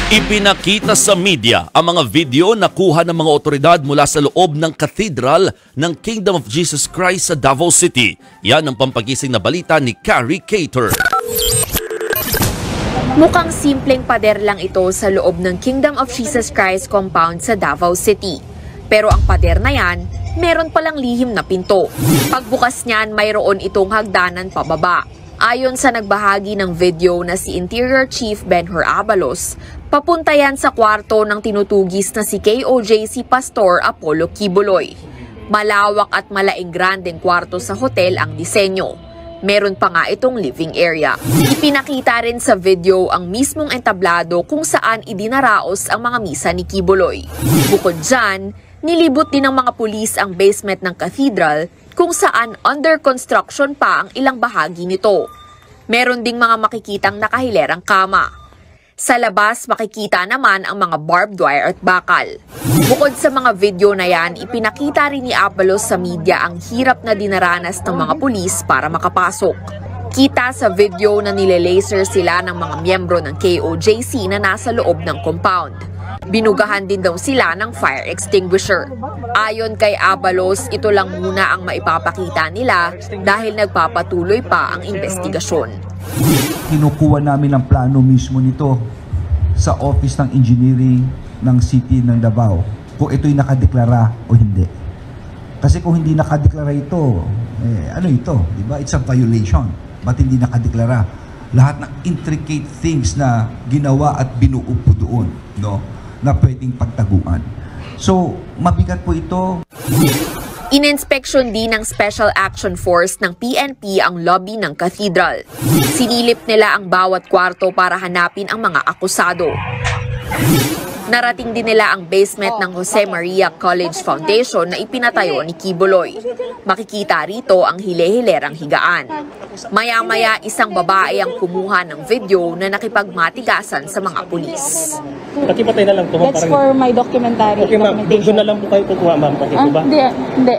Ipinakita sa media ang mga video na kuha ng mga otoridad mula sa loob ng Cathedral ng Kingdom of Jesus Christ sa Davao City. Yan ang pampagising na balita ni Carrie Cater. Mukhang simpleng pader lang ito sa loob ng Kingdom of Jesus Christ compound sa Davao City. Pero ang pader na yan, meron palang lihim na pinto. Pagbukas niyan, mayroon itong hagdanan pababa. Ayon sa nagbahagi ng video na si Interior Chief Benhur Abalos, papunta yan sa kwarto ng tinutugis na si KOJC Pastor Apollo Kibuloy. Malawak at malaing grandeng kwarto sa hotel ang disenyo. Meron pa nga itong living area. Ipinakita rin sa video ang mismong entablado kung saan idinaraos ang mga misa ni Kibuloy. Bukod dyan, nilibot din ng mga pulis ang basement ng cathedral kung saan under construction pa ang ilang bahagi nito. Meron ding mga makikitang nakahilerang kama. Sa labas, makikita naman ang mga barbed wire at bakal. Bukod sa mga video na yan, ipinakita rin ni Abalos sa media ang hirap na dinaranas ng mga pulis para makapasok. Kita sa video na nilelaser sila ng mga miyembro ng KOJC na nasa loob ng compound. Binugahan din daw sila ng fire extinguisher. Ayon kay Abalos, ito lang muna ang maipapakita nila dahil nagpapatuloy pa ang investigasyon. Kinukuha namin ang plano mismo nito sa Office ng Engineering ng City ng Davao kung ito'y nakadeklara o hindi. Kasi kung hindi nakadeklara ito, ano ito? Diba? It's a violation. Ba't hindi nakadeklara? Lahat ng intricate things na ginawa at binuupo doon, no? Na pwedeng pagtaguan. So, mabigat po ito. Ininspeksyon din ng Special Action Force ng PNP ang lobby ng cathedral. Sinilip nila ang bawat kwarto para hanapin ang mga akusado. Narating din nila ang basement ng Jose Maria College Foundation na ipinatayo ni Kibuloy. Makikita rito ang hile-hilerang higaan. Maya-maya, isang babae ang kumuha ng video na nakipagmatigasan sa mga pulis. Pakipatay na lang po. That's for my documentary. Okay, ma'am. Doon na lang po kayo kukuha, ma'am. Okay po ba? Hindi.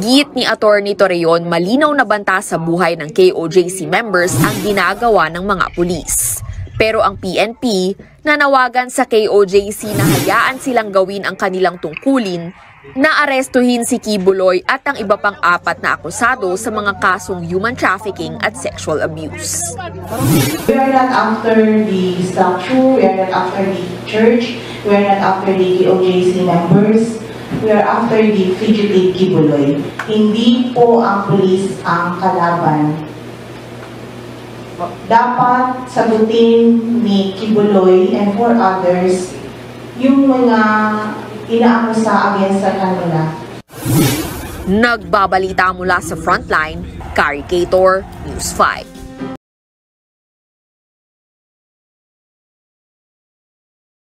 Giit ni Atty. Torreon, malinaw na banta sa buhay ng KOJC members ang ginagawa ng mga pulis. Pero ang PNP, nanawagan sa KOJC na hayaan silang gawin ang kanilang tungkulin na arestuhin si Kibuloy at ang iba pang 4 na akusado sa mga kasong human trafficking at sexual abuse. We are not after the statue, we are not after the church, we are not after the KOJC members, we are after the fugitive Kibuloy. Hindi po ang pulis ang kalaban. Dapat sagutin ni Kibuloy and for others yung mga inaakusa against sa kanila. Nagbabalita mula sa Frontline, Carrie Cater, News 5.